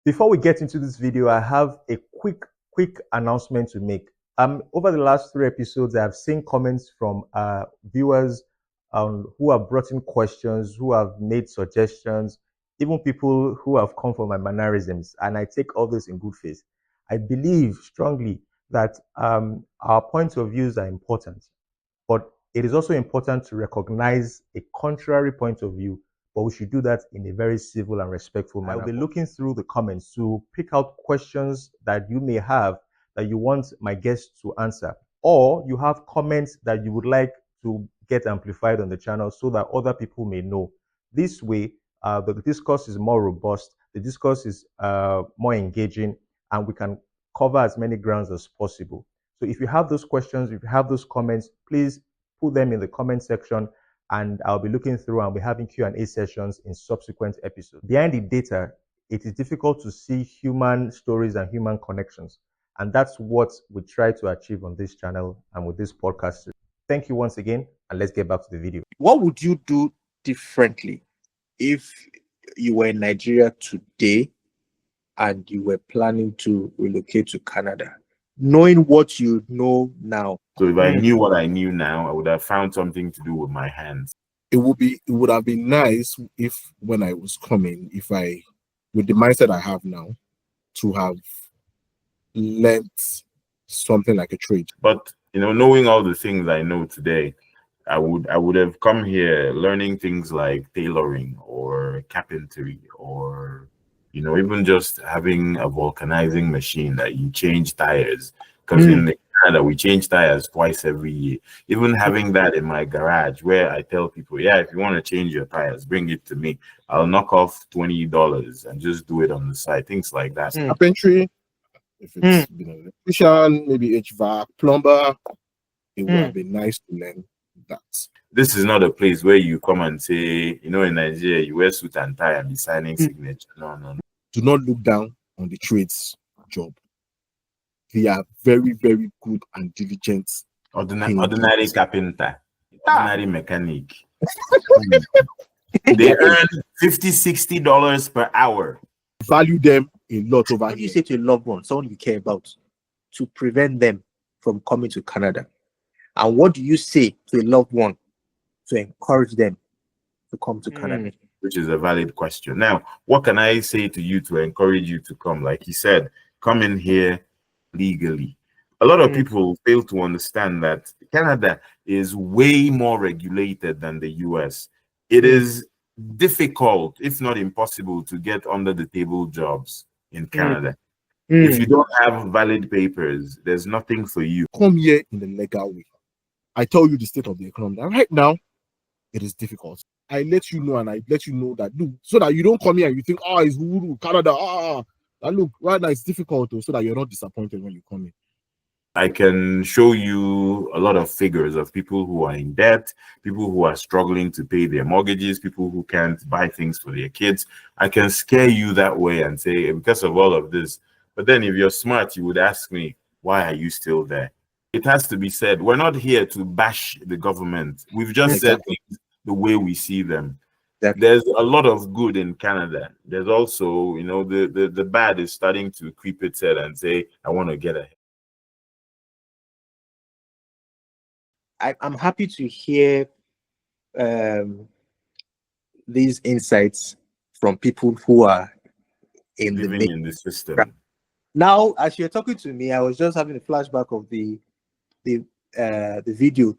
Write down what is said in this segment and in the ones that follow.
Before we get into this video, I have a quick announcement to make. Over the last 3 episodes, I have seen comments from viewers who have brought in questions, who have made suggestions, even people who have come for my mannerisms, and I take all this in good faith. I believe strongly that our points of views are important, but it is also important to recognize a contrary point of view, but we should do that in a very civil and respectful manner. I'll be looking through the comments to pick out questions that you may have that you want my guests to answer, or you have comments that you would like to get amplified on the channel so that other people may know. This way, the discourse is more robust, the discourse is more engaging, and we can cover as many grounds as possible. So if you have those questions, if you have those comments, please put them in the comment section, and I'll be looking through and we're having Q&A sessions in subsequent episodes. Behind the data, it is difficult to see human stories and human connections. And that's what we try to achieve on this channel and with this podcast. Thank you once again, and let's get back to the video. What would you do differently if you were in Nigeria today and you were planning to relocate to Canada, knowing what you know now? So if I knew what I knew now, I would have found something to do with my hands. It would have been nice if when I was coming, with the mindset I have now, to have learned something like a trade. But knowing all the things I know today, I would have come here learning things like tailoring or carpentry, or even just having a vulcanizing machine that you change tires, because in Canada we change tires twice every year. Even having that in my garage, where I tell people, yeah, if you want to change your tires, bring it to me, I'll knock off $20 and just do it on the side, things like that. Carpentry, if it's electrician, maybe HVAC, plumber, it would have been nice to learn that. This is not a place where you come and say, in Nigeria, you wear suit and tie and be signing signature. No. Do not look down on the trades job. They are very, very good and diligent. Ordinary carpenter, ordinary mechanic. They earn $50-$60 per hour. Value them a lot over What do you here. say to a loved one, someone you care about, to prevent them from coming to Canada? And what do you say to a loved one to encourage them to come to Canada? Which is a valid question. Now, what can I say to you to encourage you to come? Like he said, come in here legally. A lot of people fail to understand that Canada is way more regulated than the US. It is difficult, if not impossible, to get under the table jobs in Canada. If you don't have valid papers, there's nothing for you. Come here in the legal way. I tell you the state of the economy. And right now, it is difficult. I let you know, and I let you know that, look, so that you don't come here and you think, it's Canada, and look, right now it's difficult, so that you're not disappointed when you come in. I can show you a lot of figures of people who are in debt, people who are struggling to pay their mortgages, people who can't buy things for their kids. I can scare you that way and say, because of all of this. But then if you're smart, you would ask me, why are you still there? It has to be said, we're not here to bash the government. We've just said things the way we see them. There's a lot of good in Canada. There's also, the bad is starting to creep its head and say, I want to get ahead. I'm happy to hear these insights from people who are living in the system. Now, as you're talking to me, I was just having a flashback of the video,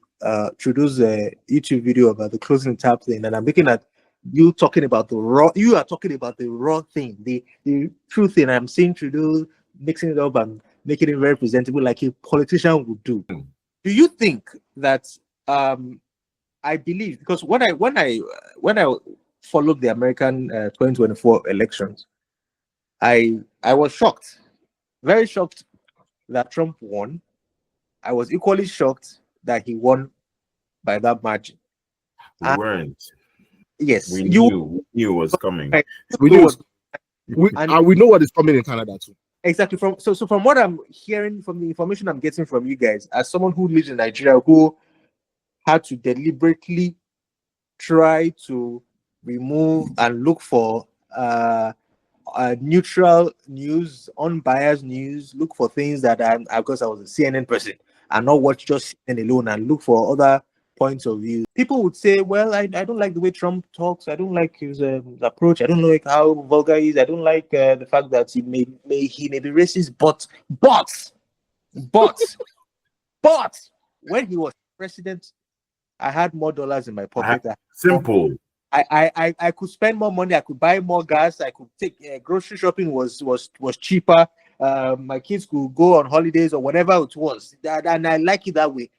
Trudeau's YouTube video about the closing tab thing, and I'm looking at you talking about the raw. You are talking about the raw thing, the true thing. I'm seeing Trudeau mixing it up and making it very presentable, like a politician would do. Do you think that? I believe, because when I followed the American 2024 elections, I was shocked, very shocked that Trump won. I was equally shocked that he won by that margin. We weren't. Yes, we knew it was coming. We know what is coming in Canada too. Exactly. So from what I'm hearing, from the information I'm getting from you guys, as someone who lives in Nigeria, who had to deliberately try to remove and look for neutral news, unbiased news. Look for things that because I was a CNN person, and not watch just CNN alone, and look for other points of view. People would say, well, I don't like the way Trump talks. I don't like his approach. I don't like how vulgar he is. I don't like the fact that he may be racist. But but when he was president, I had more dollars in my pocket. Simple. I could spend more money. I could buy more gas. I could take grocery shopping was cheaper. My kids could go on holidays or whatever it was. And I like it that way.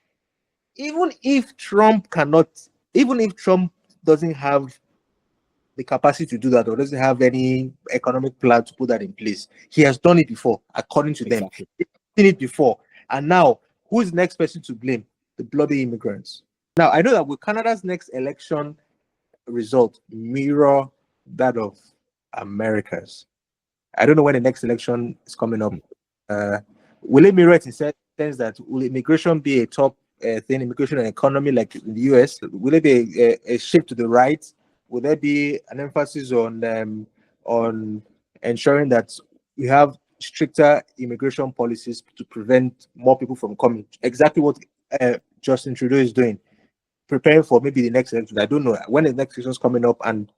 Even if Trump doesn't have the capacity to do that or doesn't have any economic plan to put that in place, he has done it before, according to them. He's done it before. And now, who is the next person to blame? The bloody immigrants. Now, I know that with Canada's next election result mirror that of America's. I don't know when the next election is coming up. Will it mirror it in sense that will immigration be a top thing, immigration and economy like in the US? Will it be a shift to the right? Will there be an emphasis on ensuring that we have stricter immigration policies to prevent more people from coming? Exactly what Justin Trudeau is doing, preparing for maybe the next election. I don't know when the next election is coming up, and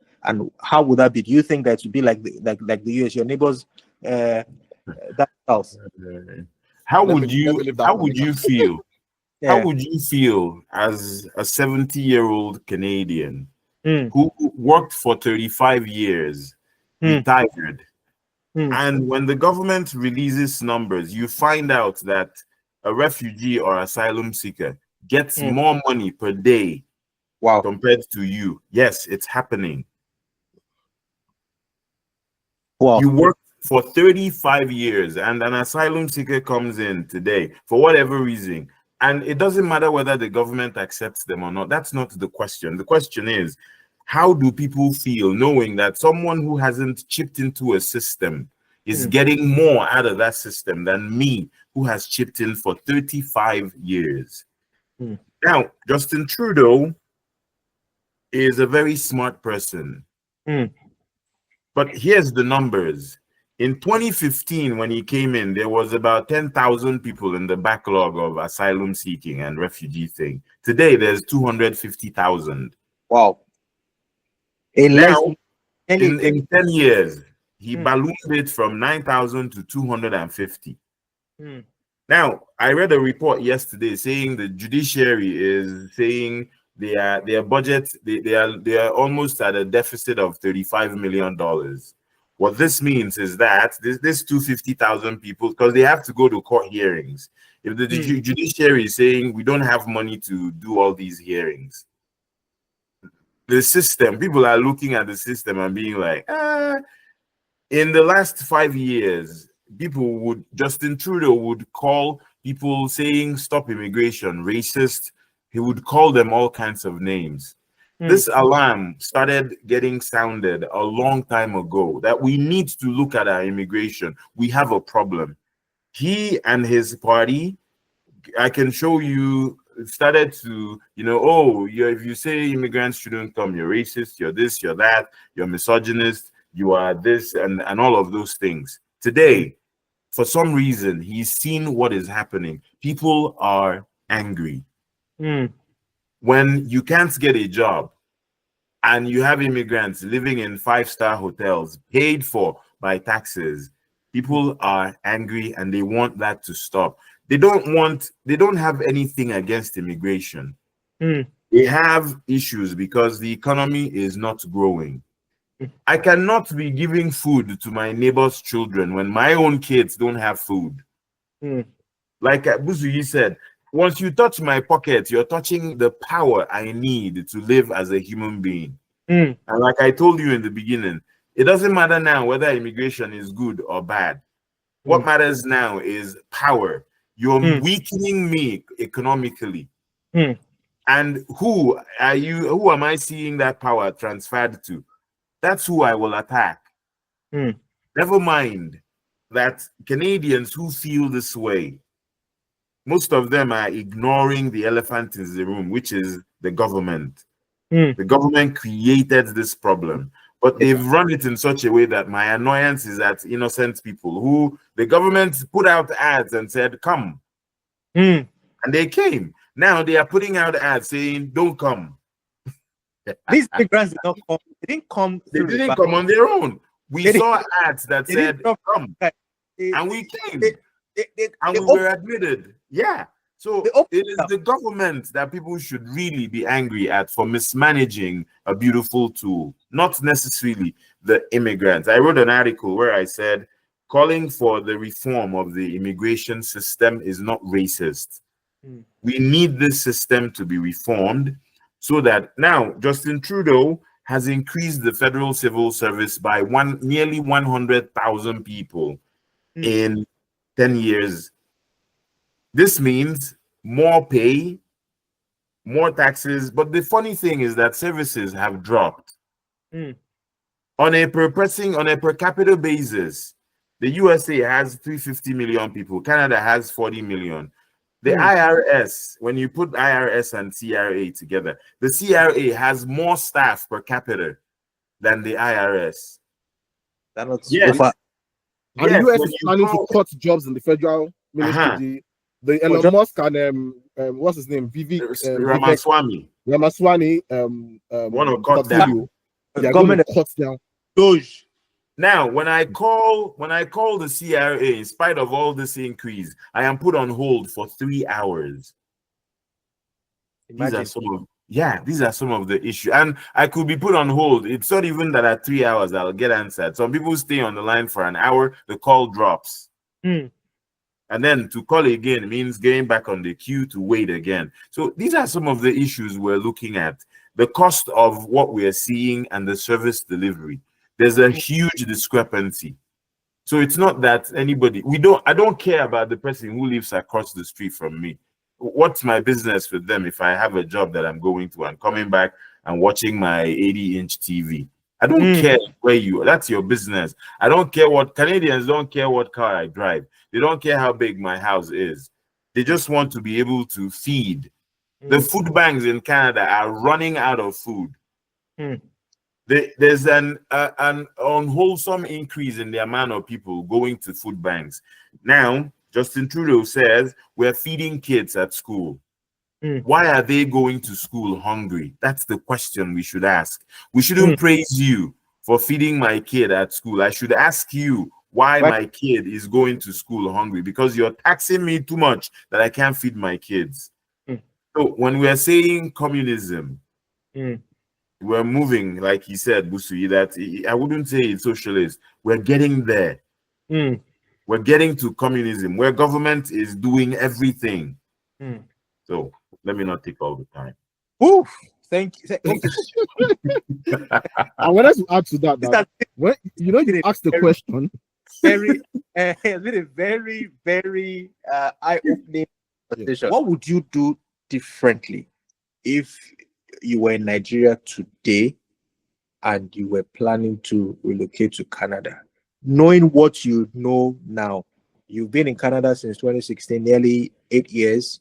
how would that be? Do you think that would be like the US, your neighbors, that house? How would you feel? Yeah. How would you feel as a 70-year-old Canadian who worked for 35 years, retired, and when the government releases numbers, you find out that a refugee or asylum seeker gets more money per day compared to you? Yes, it's happening. Wow. You work for 35 years and an asylum seeker comes in today for whatever reason, and it doesn't matter whether the government accepts them or not. That's not the question. The question is, how do people feel knowing that someone who hasn't chipped into a system is getting more out of that system than me, who has chipped in for 35 years? Now, Justin Trudeau is a very smart person. But here's the numbers. In 2015, when he came in, there was about 10,000 people in the backlog of asylum seeking and refugee thing. Today, there's 250,000. Wow. In 10 years, he ballooned it from 9,000 to 250. Now, I read a report yesterday saying the judiciary is saying their budget, they are almost at a deficit of $35 million. What this means is that this 250,000 people, because they have to go to court hearings. If the judiciary is saying we don't have money to do all these hearings, the system, people are looking at the system and being like, in the last 5 years, Justin Trudeau would call people saying stop immigration racist. He would call them all kinds of names. This alarm started getting sounded a long time ago that we need to look at our immigration. We have a problem. He and his party, I can show you, started to, if you say immigrants shouldn't come, you're racist, you're this, you're that, you're misogynist, you are this, and all of those things. Today, for some reason, he's seen what is happening. People are angry. When you can't get a job and you have immigrants living in 5-star hotels paid for by taxes, people are angry and they want that to stop. They don't have anything against immigration. They have issues because the economy is not growing. I cannot be giving food to my neighbor's children when my own kids don't have food. Like Busuyi said, once you touch my pocket, you're touching the power I need to live as a human being. And like I told you in the beginning, it doesn't matter now whether immigration is good or bad. What matters now is power. You're weakening me economically. And who am I seeing that power transferred to? That's who I will attack. Never mind that Canadians who feel this way, most of them are ignoring the elephant in the room, which is the government. The government created this problem But they've run it in such a way that my annoyance is at innocent people who the government put out ads and said, come. Mm. And they came. Now they are putting out ads saying, don't come. These immigrants did not come. They didn't come. They didn't come on their own. We saw ads that said, come. And we came. And we were admitted. Yeah. So it is the government that people should really be angry at for mismanaging a beautiful tool, not necessarily the immigrants. I wrote an article where I said, calling for the reform of the immigration system is not racist. We need this system to be reformed so that now Justin Trudeau has increased the federal civil service by nearly 100,000 people in 10 years. This means more pay, more taxes, but the funny thing is that services have dropped. On a per capita basis. The USA has 350 million people. Canada has 40 million. The IRS, when you put IRS and CRA together, the CRA has more staff per capita than the IRS. Yes. And the US is planning to cut jobs in the federal ministry. The Elon Musk and what's his name? Ramaswamy. Want to cut down. They are going to cut down. Doge. Now, when I call the CRA, in spite of all this increase, I am put on hold for 3 hours. These are some of the issues. And I could be put on hold. It's not even that at 3 hours I'll get answered. Some people stay on the line for an hour, the call drops. And then to call again means getting back on the queue to wait again. So these are some of the issues we're looking at. The cost of what we are seeing and the service delivery. There's a huge discrepancy. So it's not that I don't care about the person who lives across the street from me. What's my business with them if I have a job that I'm going to and coming back and watching my 80-inch TV? I don't care that's your business. I don't care Canadians don't care what car I drive. They don't care how big my house is. They just want to be able to feed. The food banks in Canada are running out of food. There's an unwholesome increase in the amount of people going to food banks. Now, Justin Trudeau says we're feeding kids at school. Why are they going to school hungry? That's the question we should ask. We shouldn't praise you for feeding my kid at school. I should ask you why my kid is going to school hungry, because you're taxing me too much that I can't feed my kids. So when we're saying communism, we're moving, like he said, Busui, that I wouldn't say it's socialist. We're getting there. We're getting to communism where government is doing everything. So let me not take all the time. Oof. Thank you. I wanted to add to that when you asked the question. It's been a very, very eye-opening conversation. What would you do differently if you were in Nigeria today and you were planning to relocate to Canada? Knowing what you know now, you've been in Canada since 2016, nearly 8 years,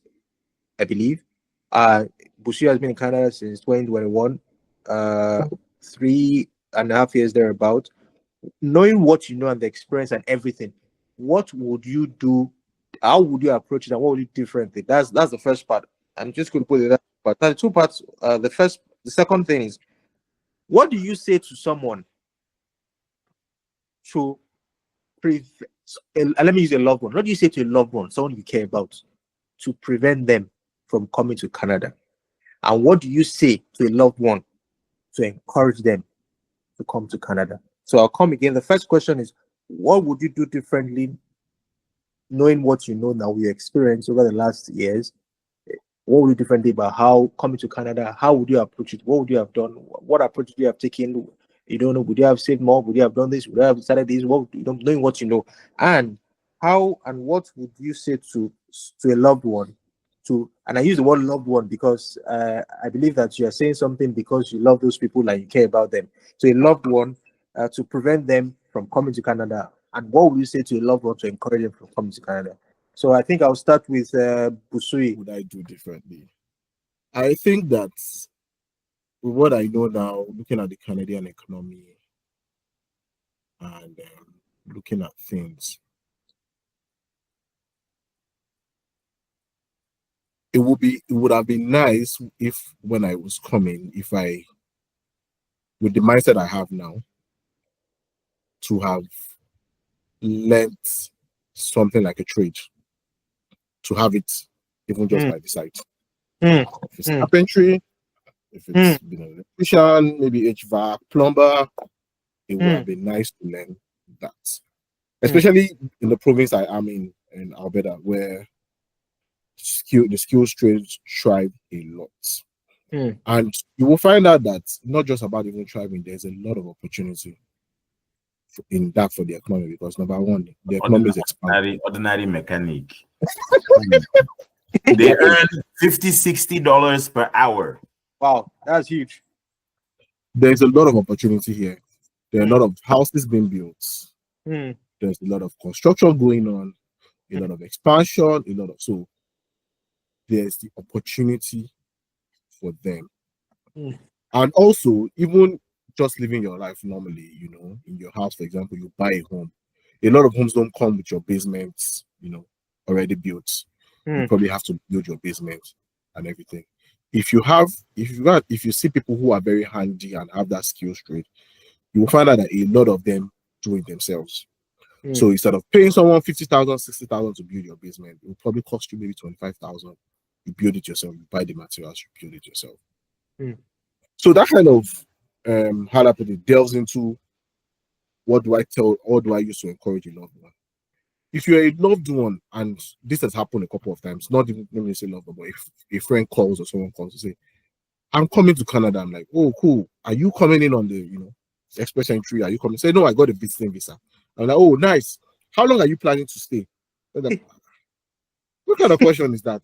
I believe. Bushi has been in Canada since 2021, 3.5 years thereabout. Knowing what you know and the experience and everything, what would you do? How would you approach it, and what would you do differently? That's the first part. I'm just going to put it that. But there are two parts. The second thing is, what do you say to someone to let me use a loved one. What do you say to a loved one, someone you care about, to prevent them from coming to Canada? And what do you say to a loved one to encourage them to come to Canada? So I'll come again. The first question is, what would you do differently, knowing what you know now, your experience over the last years? What would you do differently about how coming to Canada? How would you approach it? What would you have done? What approach would you have taken? You don't know. Would you have saved more? Would you have done this? Would you have decided this? Knowing what you know, and how and what would you say to a loved one? And I use the word loved one because I believe that you are saying something because you love those people and you care about them. So a loved one to prevent them from coming to Canada. And what would you say to a loved one to encourage them from coming to Canada? So I think I'll start with Busui. What would I do differently? I think that with what I know now, looking at the Canadian economy, and looking at things. It would have been nice if when I was coming, if I, with the mindset I have now, to have learned something like a trade, to have it even just by the side. If it's carpentry, if it's an electrician, maybe HVAC, plumber, it would have been nice to learn that. Especially in the province I am in Alberta, where the skills trades thrive a lot. And you will find out that not just about even thriving, there's a lot of opportunity in that for the economy, because number one, the economy is expanding. Ordinary mechanic. They earn $50-$60 per hour. Wow, that's huge. There's a lot of opportunity here. There are a lot of houses being built. There's a lot of construction going on, a lot of expansion, so there's the opportunity for them. And also, even just living your life normally, in your house, for example, you buy a home. A lot of homes don't come with your basements, already built. You probably have to build your basement and everything. If you see people who are very handy and have that skill trade, you will find out that a lot of them do it themselves. So instead of paying someone 50,000, 60,000 to build your basement, it will probably cost you maybe 25,000. You build it yourself, you buy the materials, you build it yourself. So that kind of how I put it delves into what do I use to encourage a loved one. If you're a loved one, and this has happened a couple of times, not even let me say loved one, but if a friend calls or someone calls to say, I'm coming to Canada, I'm like, oh cool, are you coming in on the express entry? Are you coming? Say, no, I got a visiting visa. I'm like, oh nice. How long are you planning to stay? Like, what kind of question is that?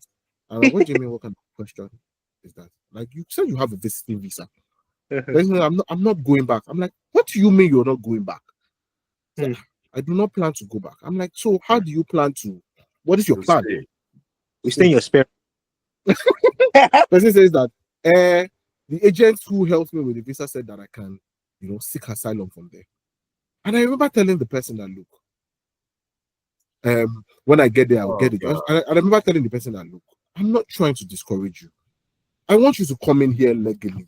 I'm like, what do you mean? What kind of question is that? Like, you said you have a visiting visa. I'm not going back. I'm like, what do you mean you're not going back? Like, I do not plan to go back. I'm like, so how do you plan to? What is your plan? We stay in your spare. Person says that the agent who helped me with the visa said that I can, seek asylum from there. And I remember telling the person that, look, when I get there, I'll get it. And I remember telling the person that, look, I'm not trying to discourage you. I want you to come in here legally.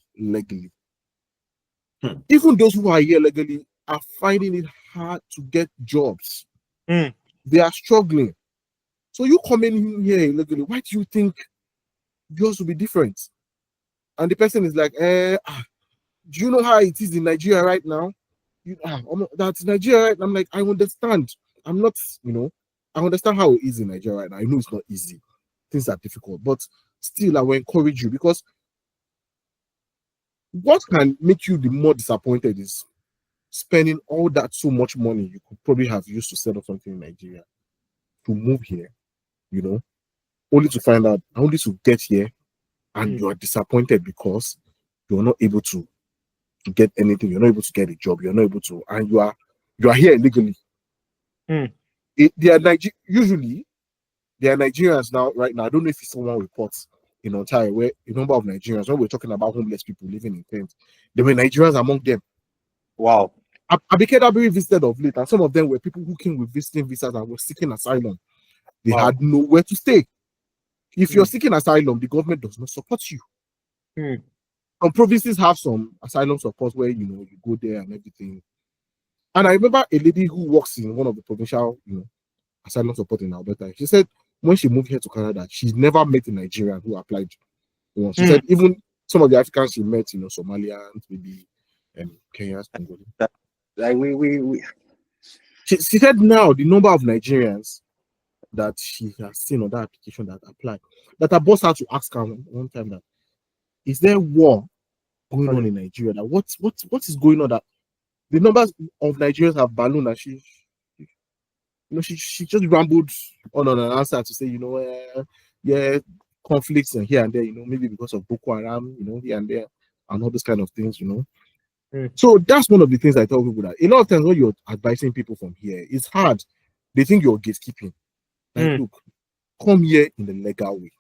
Even those who are here legally are finding it hard to get jobs. They are struggling. So you come in here illegally, why do you think yours will be different? And the person is like, do you know how it is in Nigeria right now? That's Nigeria right now. I'm like, I understand. I'm not, I understand how it is in Nigeria right now. I know it's not easy. Things are difficult, but still I will encourage you, because what can make you the more disappointed is spending all that so much money you could probably have used to set up something in Nigeria, to move here, only to find out, only to get here, and you are disappointed because you're not able to get anything, you're not able to get a job, you're not able to, and you are here illegally. Usually they are Nigerians now, right now. I don't know if someone reports in Ontario where a number of Nigerians, when we're talking about homeless people living in tents, there were Nigerians among them. Wow. Abikeda visited of late, and some of them were people who came with visiting visas and were seeking asylum. They had nowhere to stay. If you're seeking asylum, the government does not support you. Some provinces have some asylum support where you go there and everything. And I remember a lady who works in one of the provincial, asylum support in Alberta. She said when she moved here to Canada, she's never met a Nigerian who applied. She said even some of the Africans she met, Somalians, maybe Kenyans, Congolese. Like we. She said now the number of Nigerians that she has seen on that application that applied, that her boss had to ask her one time that, is there war going on in Nigeria? That what is going on? That the numbers of Nigerians have ballooned, and she just rambled on an answer to say, yeah, conflicts and here and there, maybe because of Boko Haram, here and there, and all those kind of things, So that's one of the things I tell people, that a lot of times when you're advising people from here, it's hard. They think you're gatekeeping. Like, look, come here in the legal way.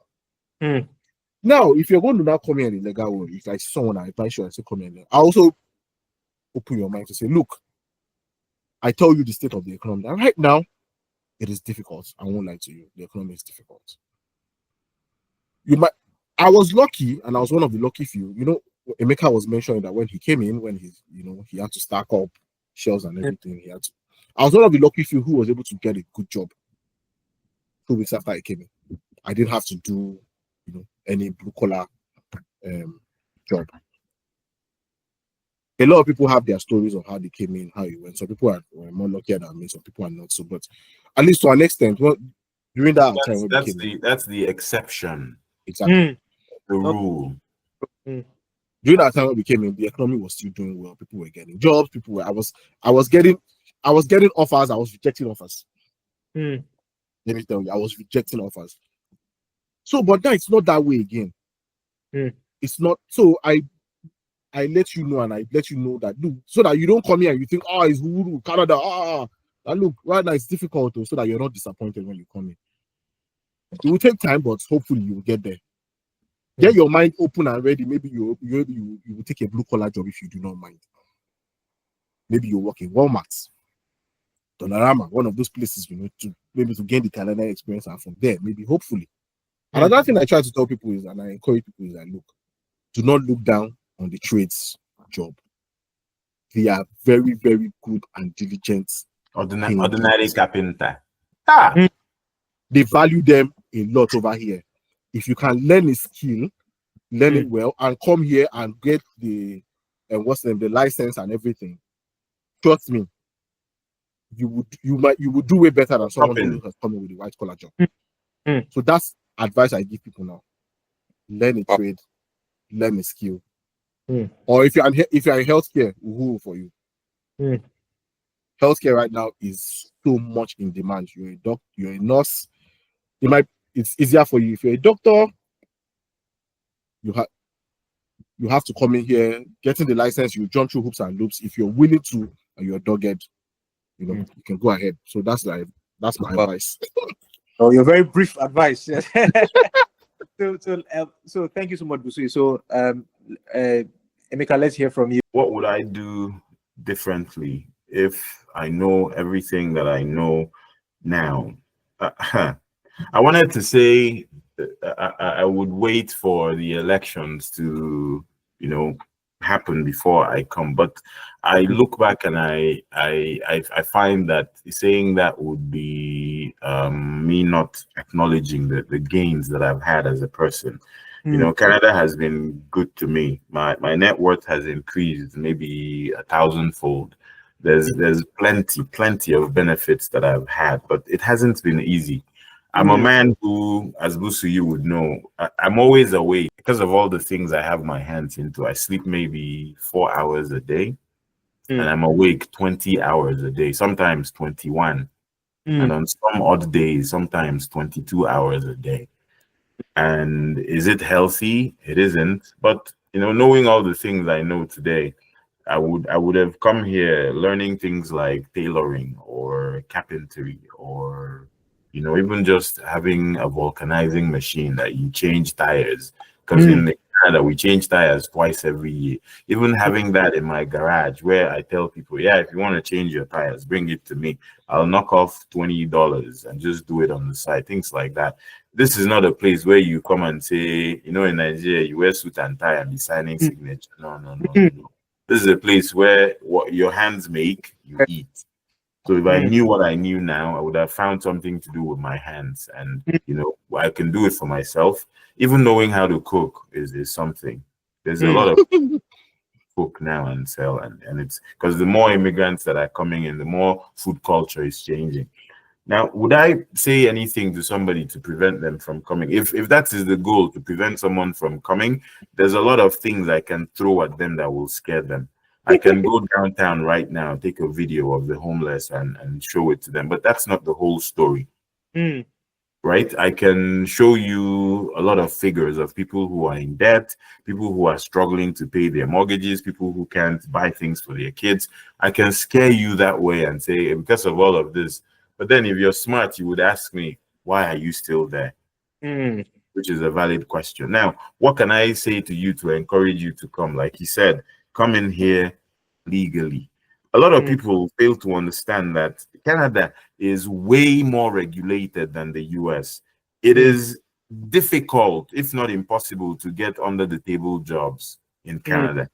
Now, if you're going to now come here in the legal way, if I see someone I advise you, I say come here, I also open your mind to say, look, I tell you the state of the economy. And right now, it is difficult. I won't lie to you. The economy is difficult. I was lucky, and I was one of the lucky few. Emeka was mentioning that when he came in, when he had to stack up shelves and everything, I was one of the lucky few who was able to get a good job 2 weeks after I came in. I didn't have to do, any blue collar job. A lot of people have their stories of how they came in, how it went. Some people were more lucky than me. Some people are not so. But at least to an extent, during that time, that's the exception. Exactly. The rule. During that time when we came in, the economy was still doing well. People were getting jobs. I was getting offers. I was rejecting offers. Let me tell you, I was rejecting offers. So, but now it's not that way again. It's not. So I let you know, and I let you know that, look, so that you don't come here and you think, it's Uhuru, Canada, and look, right now it's difficult, so that you're not disappointed when you come in. It will take time, but hopefully you will get there. Get your mind open and ready. Maybe you will take a blue collar job if you do not mind. Maybe you work in Walmart, Dollarama, one of those places, to gain the Canadian experience, and from there, maybe hopefully. Another thing I try to tell people is, and I encourage people, is that, look, do not look down on the trades job. They are very, very good and diligent. Ordinary carpenter. They value them a lot over here. If you can learn a skill, learn it well, and come here and get the license and everything, trust me, you would do way better than someone who has come in with a white collar job. So that's advice I give people now. Learn a trade, learn a skill. Or if you're in healthcare, who for you? Healthcare right now is so much in demand. You're a doctor, you're a nurse. It's easier for you. If you're a doctor, you have to come in here, getting the license, you jump through hoops and loops. If you're willing to and you're dogged, you can go ahead. So that's my advice. Oh, your very brief advice. So thank you so much, Busui. So Emeka, let's hear from you. What would I do differently if I know everything that I know now? I wanted to say I would wait for the elections to, happen before I come. But I look back and I find that saying that would be me not acknowledging the gains that I've had as a person. Canada has been good to me. My net worth has increased maybe 1,000-fold. There's plenty of benefits that I've had, but it hasn't been easy. I'm a man who, as Busu, you would know, I'm always awake because of all the things I have my hands into. I sleep maybe 4 hours a day, and I'm awake 20 hours a day, sometimes 21. And on some odd days, sometimes 22 hours a day. And is it healthy? It isn't. But, knowing all the things I know today, I would have come here learning things like tailoring or carpentry or even just having a vulcanizing machine that you change tires, because in Canada we change tires twice every year. Even having that in my garage, where I tell people, if you want to change your tires, bring it to me. I'll knock off $20 and just do it on the side. Things like that. This is not a place where you come and say, in Nigeria, you wear suit and tie and be signing signature. No. This is a place where what your hands make, you eat. So if I knew what I knew now, I would have found something to do with my hands, and I can do it for myself. Even knowing how to cook is something. There's a lot of cook now and sell, and it's because the more immigrants that are coming in, the more food culture is changing. Now, would I say anything to somebody to prevent them from coming? If that is the goal, to prevent someone from coming, there's a lot of things I can throw at them that will scare them. I can go downtown right now, take a video of the homeless and show it to them, but that's not the whole story, right? I can show you a lot of figures of people who are in debt, people who are struggling to pay their mortgages, people who can't buy things for their kids. I can scare you that way and say, because of all of this. But then if you're smart, you would ask me, why are you still there? Which is a valid question. Now, what can I say to you to encourage you to come? Like he said, come in here legally. A lot of people fail to understand that Canada is way more regulated than the US. It is difficult, if not impossible, to get under the table jobs in Canada.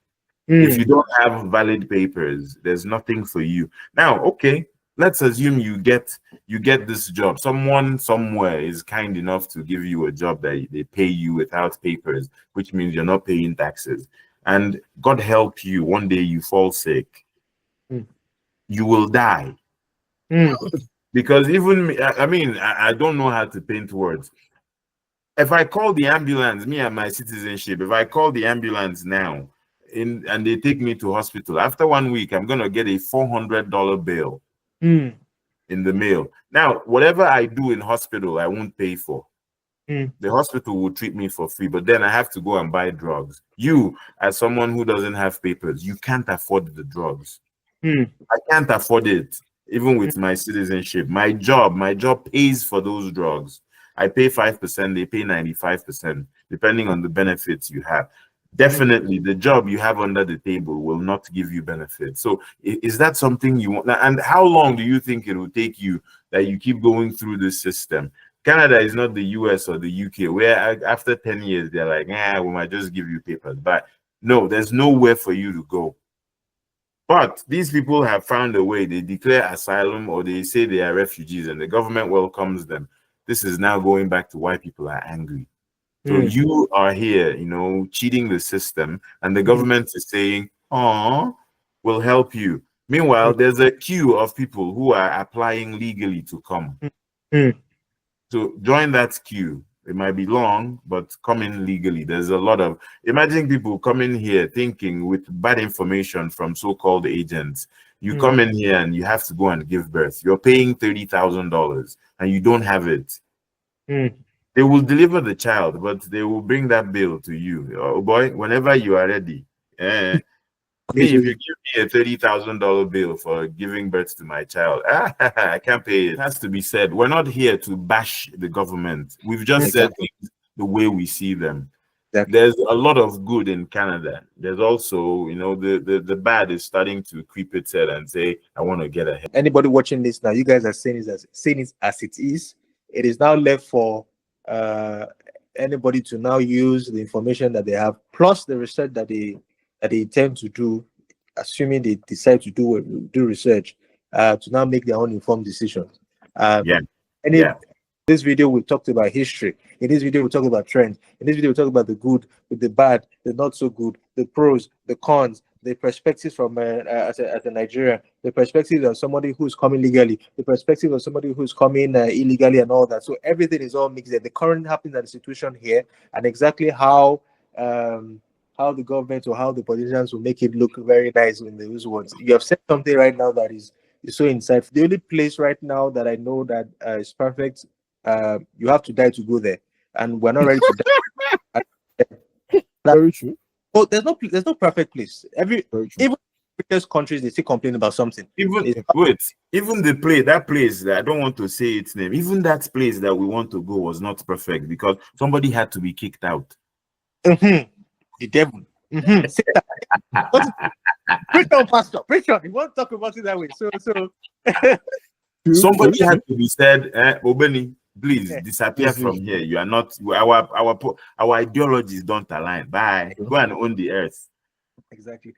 If you don't have valid papers, there's nothing for you. Now, okay, let's assume you get this job. Someone somewhere is kind enough to give you a job that they pay you without papers, which means you're not paying taxes. And God help you, one day you fall sick, you will die. Because even me, I mean, I don't know how to paint words. If I call the ambulance, me and my citizenship, if I call the ambulance now and they take me to hospital, after 1 week, I'm going to get a $400 bill in the mail. Now, whatever I do in hospital, I won't pay for. The hospital will treat me for free, but then I have to go and buy drugs. You, as someone who doesn't have papers, you can't afford the drugs. I can't afford it, even with my citizenship. My job pays for those drugs. I pay 5%, they pay 95%, depending on the benefits you have. Definitely, the job you have under the table will not give you benefits. So is that something you want? And how long do you think it will take you that you keep going through this system? Canada is not the US or the UK, where after 10 years, they're like, we might just give you papers. But no, there's nowhere for you to go. But these people have found a way. They declare asylum or they say they are refugees and the government welcomes them. This is now going back to why people are angry. So you are here, cheating the system, and the government is saying, we'll help you. Meanwhile, there's a queue of people who are applying legally to come. So join that queue. It might be long, but come in legally. There's a lot of, imagine people coming here thinking with bad information from so-called agents. You come in here and you have to go and give birth. You're paying $30,000 and you don't have it. They will deliver the child, but they will bring that bill to you. Oh boy, whenever you are ready. If you give me a $30,000 bill for giving birth to my child, I can't pay it. It has to be said. We're not here to bash the government. We've just said things the way we see them. There's a lot of good in Canada. There's also, the bad is starting to creep its head and say, I want to get ahead. Anybody watching this now, you guys are saying it as it is. It is now left for anybody to now use the information that they have, plus the research that they intend to do, assuming they decide to do research, to now make their own informed decisions. This video we talked about history. In this video we talked about trends. In this video we talked about the good, with the bad, the not so good, the pros, the cons, the perspectives from as a Nigerian, the perspective of somebody who's coming legally, the perspective of somebody who's coming illegally, and all that. So everything is all mixed there. The current happening at the situation here, and exactly how the government or how the politicians will make it look very nice in those words. You have said something right now that is so insightful. The only place right now that I know that is perfect, you have to die to go there, and we're not ready to die. Very true. Oh, there's no perfect place. Even richest countries, they still complain about something. Even that place that I don't want to say its name, even that place that we want to go was not perfect because somebody had to be kicked out. The devil. Preach on, Pastor. Preach on. You won't talk about it that way. So somebody had to be said, Obeni, please disappear from here. You are not our ideologies don't align. Bye. Go and own the earth. Exactly.